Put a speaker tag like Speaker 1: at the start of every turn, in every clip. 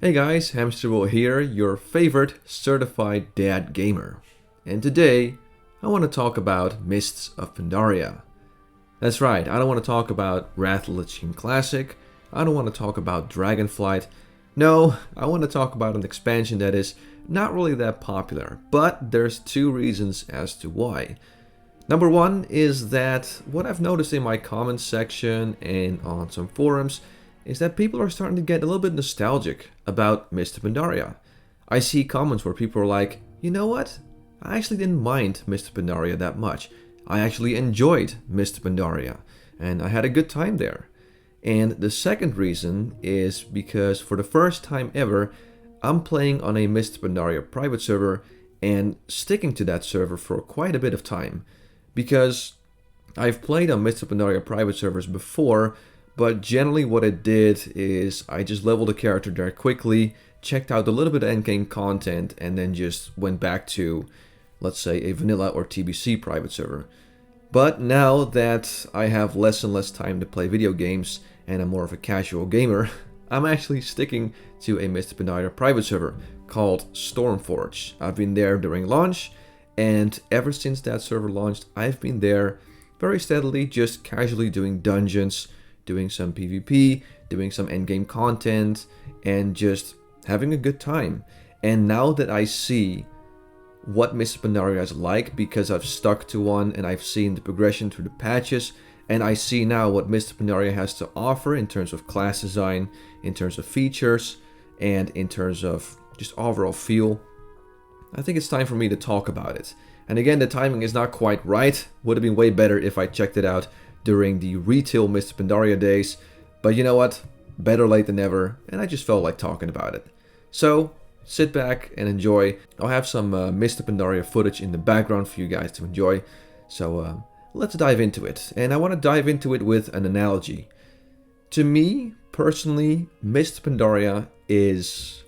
Speaker 1: Hey guys, Hamsterwheel here, your favorite certified dad gamer. And today, I want to talk about Mists of Pandaria. That's right, I don't want to talk about Wrath of the Lich King Classic, I don't want to talk about Dragonflight. No, I want to talk about an expansion that is not really that popular, but there's two reasons as to why. Number one is that what I've noticed in my comments section and on some forums is that people are starting to get a little bit nostalgic about Mists of Pandaria. I see comments where people are like, you know what? I actually didn't mind Mists of Pandaria that much. I actually enjoyed Mists of Pandaria, and I had a good time there. And the second reason is because for the first time ever, I'm playing on a Mists of Pandaria private server and sticking to that server for quite a bit of time. Because I've played on Mists of Pandaria private servers before, but generally what I did is I just leveled a character there quickly, checked out a little bit of endgame content, and then just went back to, let's say, a vanilla or TBC private server. But now that I have less and less time to play video games, and I'm more of a casual gamer, I'm actually sticking to a Mists of Pandaria private server called Stormforge. I've been there during launch, and ever since that server launched, I've been there very steadily, just casually doing dungeons, doing some PvP, doing some endgame content, and just having a good time. And now that I see what Mists of Pandaria is like, because I've stuck to one and I've seen the progression through the patches, and I see now what Mists of Pandaria has to offer in terms of class design, in terms of features, and in terms of just overall feel, I think it's time for me to talk about it. And again, the timing is not quite right. Would have been way better if I checked it out during the retail Mists of Pandaria days, but you know what? Better late than never, and I just felt like talking about it. So, sit back and enjoy. I'll have some Mists of Pandaria footage in the background for you guys to enjoy. So, let's dive into it. And I want to dive into it with an analogy. To me, personally, Mists of Pandaria is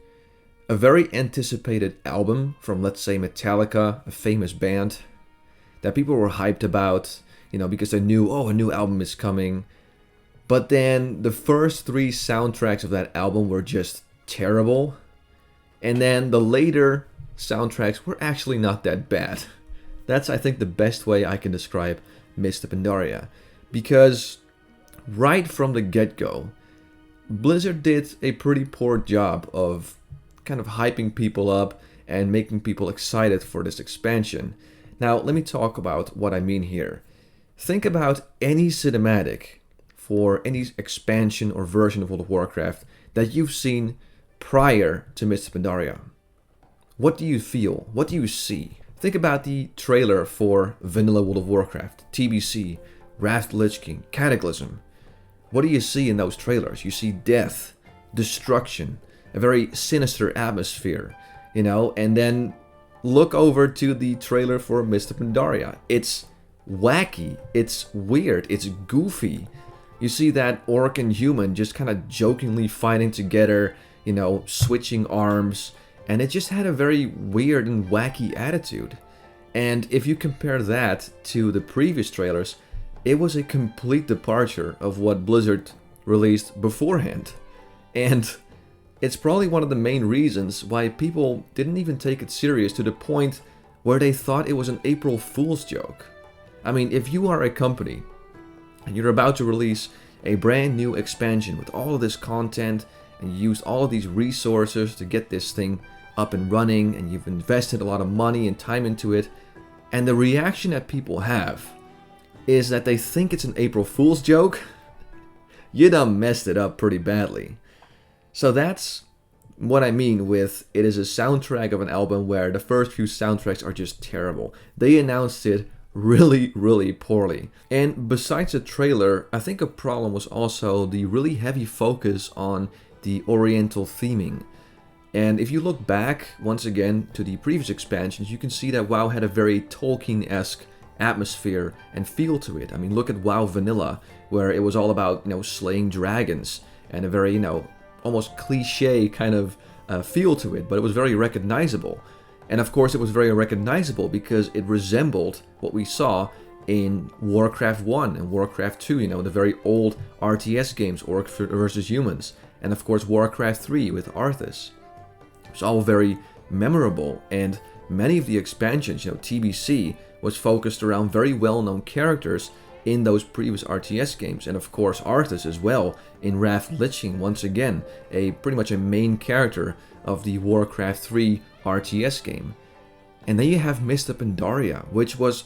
Speaker 1: a very anticipated album from, let's say, Metallica, a famous band that people were hyped about, because they knew, oh, a new album is coming. But then the first three soundtracks of that album were just terrible. And then the later soundtracks were actually not that bad. That's, I think, the best way I can describe Mists of Pandaria. Because right from the get-go, Blizzard did a pretty poor job of kind of hyping people up and making people excited for this expansion. Now, let me talk about what I mean here. Think about any cinematic for any expansion or version of World of Warcraft that you've seen prior to Mists of Pandaria. What do you feel? What do you see? Think about the trailer for vanilla World of Warcraft, TBC, Wrath of the Lich King, Cataclysm. What do you see in those trailers? You see death, destruction, a very sinister atmosphere, and then look over to the trailer for Mists of Pandaria. It's wacky, it's weird, it's goofy. You see that orc and human just kind of jokingly fighting together, switching arms, and it just had a very weird and wacky attitude. And if you compare that to the previous trailers, it was a complete departure of what Blizzard released beforehand. And it's probably one of the main reasons why people didn't even take it serious, to the point where they thought it was an April Fool's joke. I mean, if you are a company and you're about to release a brand new expansion with all of this content, and you used all of these resources to get this thing up and running, and you've invested a lot of money and time into it, and the reaction that people have is that they think it's an April Fool's joke, you done messed it up pretty badly. So that's what I mean with it is a soundtrack of an album where the first few soundtracks are just terrible. They announced it really, really poorly. And besides the trailer, I think a problem was also the really heavy focus on the Oriental theming. And if you look back, once again, to the previous expansions, you can see that WoW had a very Tolkien-esque atmosphere and feel to it. I mean, look at WoW Vanilla, where it was all about, slaying dragons, and a very, almost cliche kind of feel to it, but it was very recognizable. And of course it was very recognizable because it resembled what we saw in Warcraft 1 and Warcraft 2, the very old RTS games, Orcs versus Humans. and of course Warcraft 3 with Arthas. It's all very memorable, and many of the expansions, TBC, was focused around very well-known characters in those previous RTS games, and of course Arthas as well in Wrath Lich King, once again pretty much a main character of the Warcraft 3 RTS game. And then you have Mists of Pandaria, which was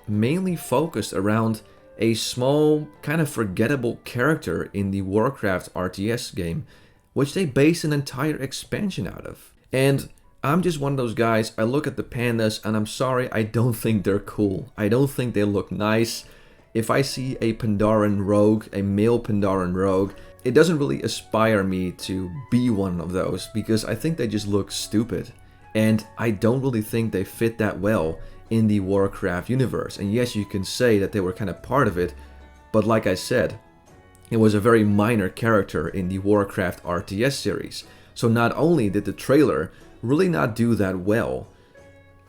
Speaker 1: mainly focused around a small, kind of forgettable character in the Warcraft RTS game, which they based an entire expansion out of. And I'm just one of those guys, I look at the pandas and I'm sorry, I don't think they're cool. I don't think they look nice. If I see a Pandaren rogue, a male Pandaren rogue, it doesn't really inspire me to be one of those because I think they just look stupid. And I don't really think they fit that well in the Warcraft universe. And yes, you can say that they were kind of part of it, but like I said, it was a very minor character in the Warcraft RTS series. So not only did the trailer really not do that well,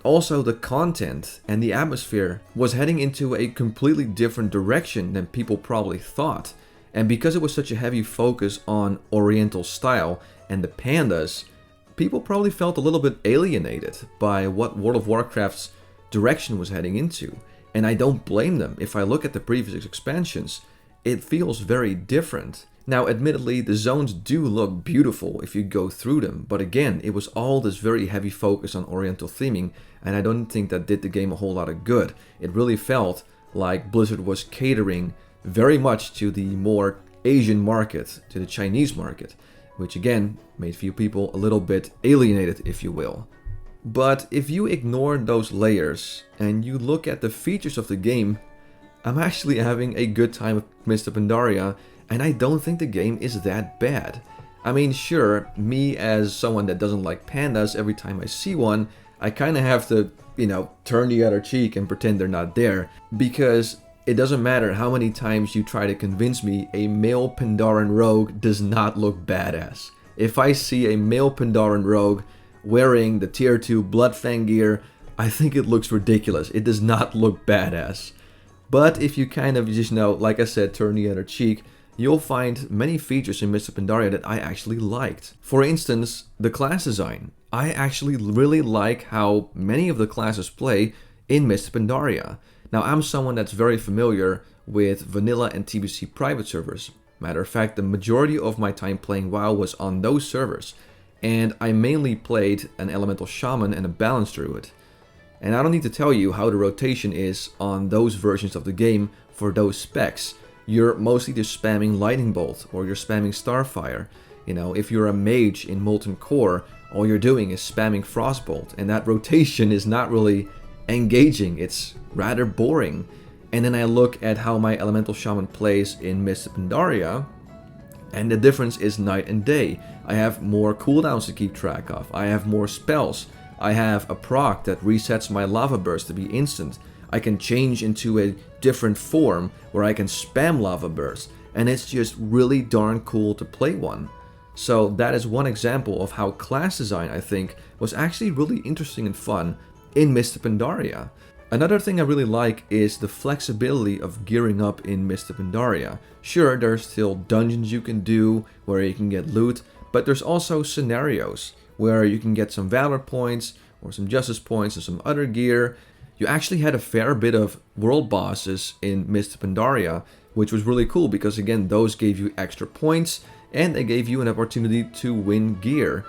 Speaker 1: also the content and the atmosphere was heading into a completely different direction than people probably thought. And because it was such a heavy focus on Oriental style and the pandas, people probably felt a little bit alienated by what World of Warcraft's direction was heading into. And I don't blame them. If I look at the previous expansions, it feels very different. Now, admittedly, the zones do look beautiful if you go through them, but again, it was all this very heavy focus on Oriental theming, and I don't think that did the game a whole lot of good. It really felt like Blizzard was catering very much to the more Asian market, to the Chinese market, which again, made few people a little bit alienated, if you will. But if you ignore those layers, and you look at the features of the game, I'm actually having a good time with Mists of Pandaria, and I don't think the game is that bad. I mean, sure, me as someone that doesn't like pandas, every time I see one, I kind of have to, turn the other cheek and pretend they're not there. Because it doesn't matter how many times you try to convince me a male Pandaren rogue does not look badass. If I see a male Pandaren rogue wearing the tier 2 Bloodfang gear, I think it looks ridiculous. It does not look badass. But if you kind of just like I said, turn the other cheek, you'll find many features in Mists of Pandaria that I actually liked. For instance, the class design. I actually really like how many of the classes play in Mists of Pandaria. Now, I'm someone that's very familiar with vanilla and TBC private servers. Matter of fact, the majority of my time playing WoW was on those servers. And I mainly played an Elemental Shaman and a Balance Druid. And I don't need to tell you how the rotation is on those versions of the game for those specs. You're mostly just spamming Lightning Bolt or you're spamming Starfire. If you're a mage in Molten Core, all you're doing is spamming Frostbolt, and that rotation is not really engaging, it's rather boring. And then I look at how my Elemental Shaman plays in Mists of Pandaria, and the difference is night and day. I have more cooldowns to keep track of, I have more spells, I have a proc that resets my Lava Burst to be instant. I can change into a different form where I can spam Lava Burst, and it's just really darn cool to play one. So that is one example of how class design, I think, was actually really interesting and fun in Mists of Pandaria. Another thing I really like is the flexibility of gearing up in Mists of Pandaria. Sure, there's still dungeons you can do where you can get loot, but there's also scenarios where you can get some Valor points or some Justice points or some other gear. You actually had a fair bit of world bosses in Mists of Pandaria, which was really cool because again, those gave you extra points and they gave you an opportunity to win gear.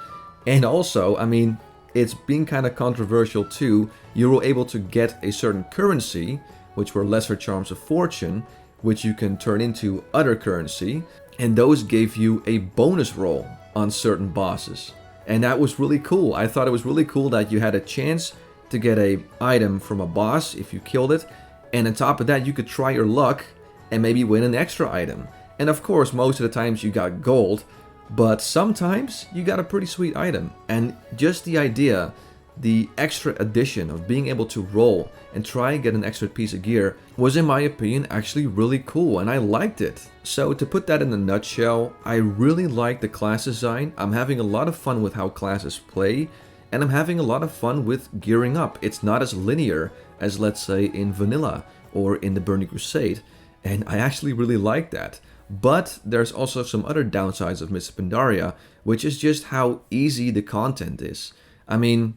Speaker 1: And also, I mean, it's been kind of controversial too. You were able to get a certain currency, which were Lesser Charms of Fortune, which you can turn into other currency, and those gave you a bonus roll on certain bosses. And that was really cool. I thought it was really cool that you had a chance to get an item from a boss if you killed it, and on top of that you could try your luck and maybe win an extra item. And of course, most of the times you got gold, but sometimes you got a pretty sweet item. And just the idea, the extra addition of being able to roll and try and get an extra piece of gear was, in my opinion, actually really cool, and I liked it. So to put that in a nutshell, I really like the class design. I'm having a lot of fun with how classes play, and I'm having a lot of fun with gearing up. It's not as linear as, let's say, in Vanilla or in the Burning Crusade, and I actually really like that. But there's also some other downsides of Mists of Pandaria, which is just how easy the content is. I mean,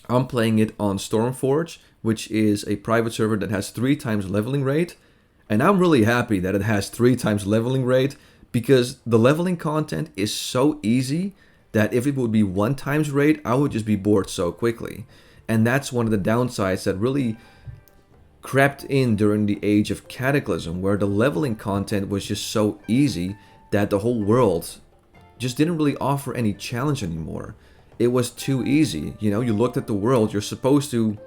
Speaker 1: I'm playing it on Stormforge, which is a private server that has 3 times leveling rate. And I'm really happy that it has 3 times leveling rate, because the leveling content is so easy that if it would be 1 times rate, I would just be bored so quickly. And that's one of the downsides that really crept in during the age of Cataclysm, where the leveling content was just so easy that the whole world just didn't really offer any challenge anymore. It was too easy. You know, you looked at the world, you're supposed to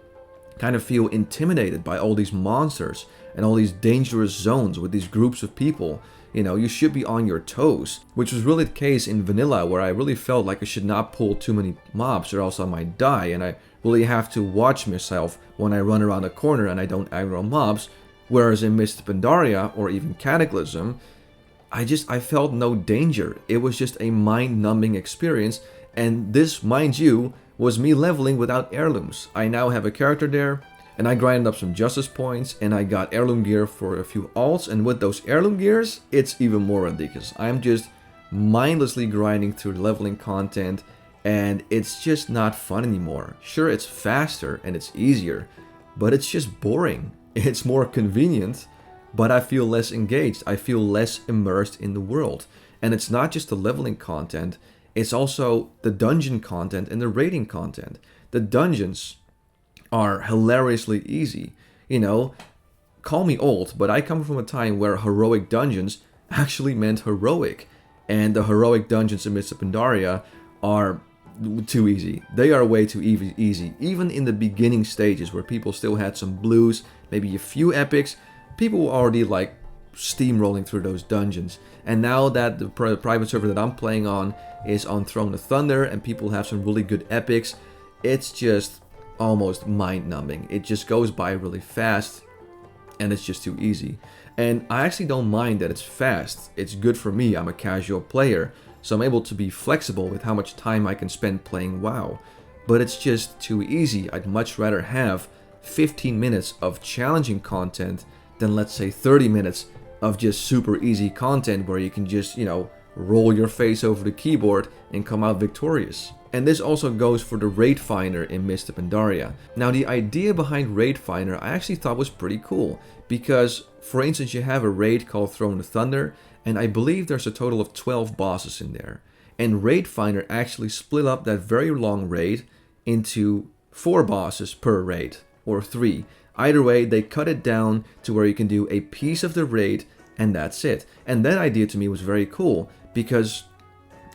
Speaker 1: kind of feel intimidated by all these monsters and all these dangerous zones with these groups of people. You know, you should be on your toes, which was really the case in vanilla, where I really felt like I should not pull too many mobs or else I might die, and I really have to watch myself when I run around a corner and I don't aggro mobs. Whereas in Mists of Pandaria or even Cataclysm, I felt no danger. It was just a mind-numbing experience, and this, mind you, was me leveling without heirlooms. I now have a character there, and I grinded up some justice points, and I got heirloom gear for a few alts, and with those heirloom gears, it's even more ridiculous. I'm just mindlessly grinding through the leveling content, and it's just not fun anymore. Sure, it's faster and it's easier, but it's just boring. It's more convenient, but I feel less engaged. I feel less immersed in the world. And it's not just the leveling content, it's also the dungeon content and the raiding content. The dungeons are hilariously easy. You know, call me old, but I come from a time where heroic dungeons actually meant heroic. And the heroic dungeons in Mists of Pandaria are too easy. They are way too easy. Even in the beginning stages where people still had some blues, maybe a few epics, people were already like steamrolling through those dungeons. And now that the private server that I'm playing on is on Throne of Thunder and people have some really good epics, it's just almost mind-numbing. It just goes by really fast and it's just too easy. And I actually don't mind that it's fast. It's good for me. I'm a casual player, so I'm able to be flexible with how much time I can spend playing WoW. But it's just too easy. I'd much rather have 15 minutes of challenging content than, let's say, 30 minutes of just super easy content where you can just, you know, roll your face over the keyboard and come out victorious. And this also goes for the raid finder in Mists of Pandaria. Now, the idea behind raid finder I actually thought was pretty cool, because for instance you have a raid called Throne of Thunder, and I believe there's a total of 12 bosses in there. And raid finder actually split up that very long raid into 4 bosses per raid, or 3. Either way, they cut it down to where you can do a piece of the raid and that's it. And that idea to me was very cool, because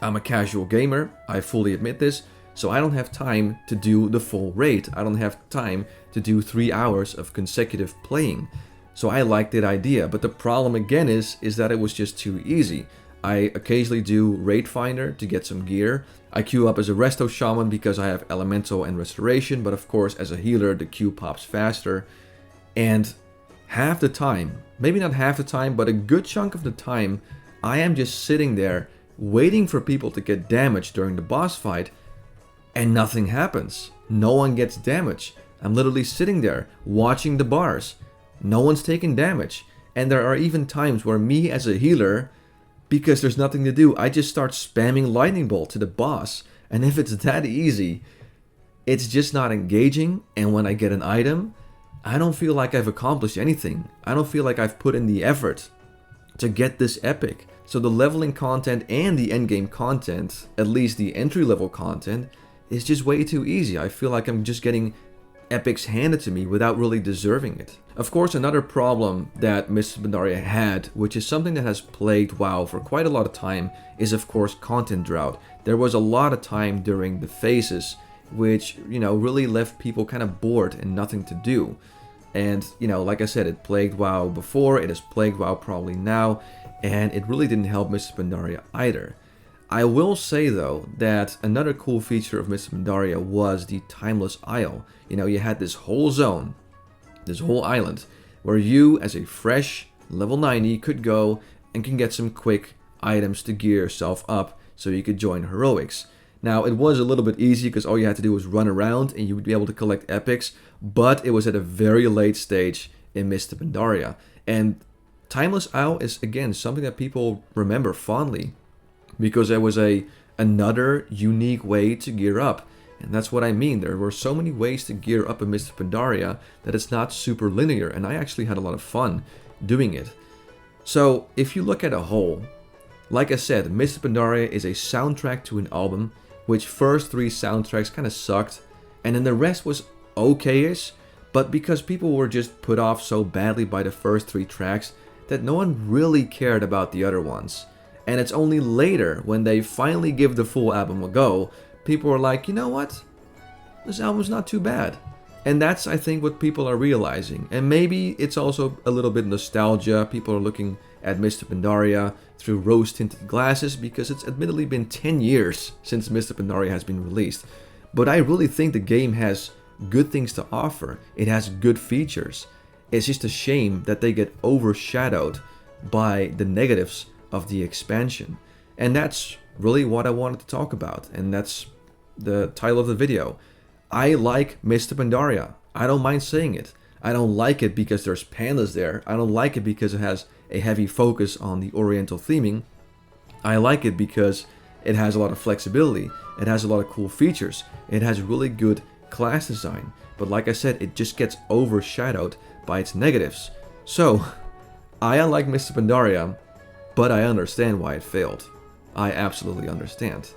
Speaker 1: I'm a casual gamer, I fully admit this, so I don't have time to do the full raid. I don't have time to do 3 hours of consecutive playing. So I liked that idea, but the problem again is that it was just too easy. I occasionally do Raid Finder to get some gear. I queue up as a Resto Shaman because I have Elemental and Restoration, but of course as a healer the queue pops faster. And half the time, maybe not half the time, but a good chunk of the time, I am just sitting there waiting for people to get damaged during the boss fight, and nothing happens. No one gets damaged. I'm literally sitting there watching the bars. No one's taking damage. And there are even times where me as a healer, because there's nothing to do, I just start spamming Lightning Bolt to the boss. And if it's that easy, it's just not engaging. And when I get an item, I don't feel like I've accomplished anything. I don't feel like I've put in the effort to get this epic. So the leveling content and the endgame content, at least the entry level content, is just way too easy. I feel like I'm just getting epics handed to me without really deserving it. Of course, another problem that Mists of Pandaria had, which is something that has plagued WoW for quite a lot of time, is of course content drought. There was a lot of time during the phases which, really left people kind of bored and nothing to do. And, like I said, it plagued WoW before, it has plagued WoW probably now, and it really didn't help Mists of Pandaria either. I will say though that another cool feature of Mists of Pandaria was the Timeless Isle. You had this whole zone, this whole island, where you as a fresh level 90 could go and can get some quick items to gear yourself up so you could join heroics. Now, it was a little bit easy because all you had to do was run around and you would be able to collect epics, but it was at a very late stage in Mists of Pandaria. And Timeless Owl is again something that people remember fondly because it was another unique way to gear up. And that's what I mean. There were so many ways to gear up a Mists of Pandaria that it's not super linear, and I actually had a lot of fun doing it. So if you look at a whole, like I said, Mists of Pandaria is a soundtrack to an album, which first 3 soundtracks kind of sucked, and then the rest was okay-ish, but because people were just put off so badly by the first 3 tracks that no one really cared about the other ones. And it's only later, when they finally give the full album a go, people are like, you know what? This album's not too bad. And that's, I think, what people are realizing. And maybe it's also a little bit nostalgia. People are looking at Mists of Pandaria through rose-tinted glasses because it's admittedly been 10 years since Mists of Pandaria has been released. But I really think the game has good things to offer. It has good features. It's just a shame that they get overshadowed by the negatives of the expansion. And that's really what I wanted to talk about. And that's the title of the video. I like Mists of Pandaria. I don't mind saying it. I don't like it because there's pandas there. I don't like it because it has a heavy focus on the oriental theming. I like it because it has a lot of flexibility. It has a lot of cool features. It has really good class design. But like I said, it just gets overshadowed by its negatives. So, I like Mists of Pandaria, but I understand why it failed. I absolutely understand.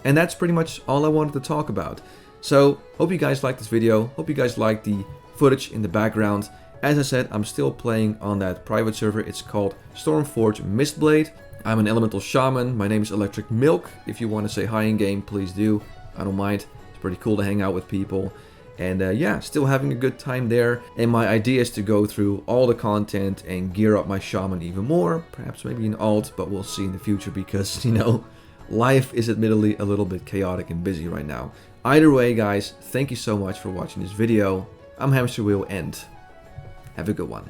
Speaker 1: And that's pretty much all I wanted to talk about. So, hope you guys liked this video. Hope you guys liked the footage in the background. As I said, I'm still playing on that private server. It's called Stormforge Mistblade. I'm an elemental shaman. My name is Electric Milk. If you want to say hi in game, please do. I don't mind. It's pretty cool to hang out with people. And yeah, still having a good time there. And my idea is to go through all the content and gear up my shaman even more. Perhaps maybe an alt, but we'll see in the future because, you know, life is admittedly a little bit chaotic and busy right now. Either way, guys, thank you so much for watching this video. I'm Hamsterwheel and have a good one.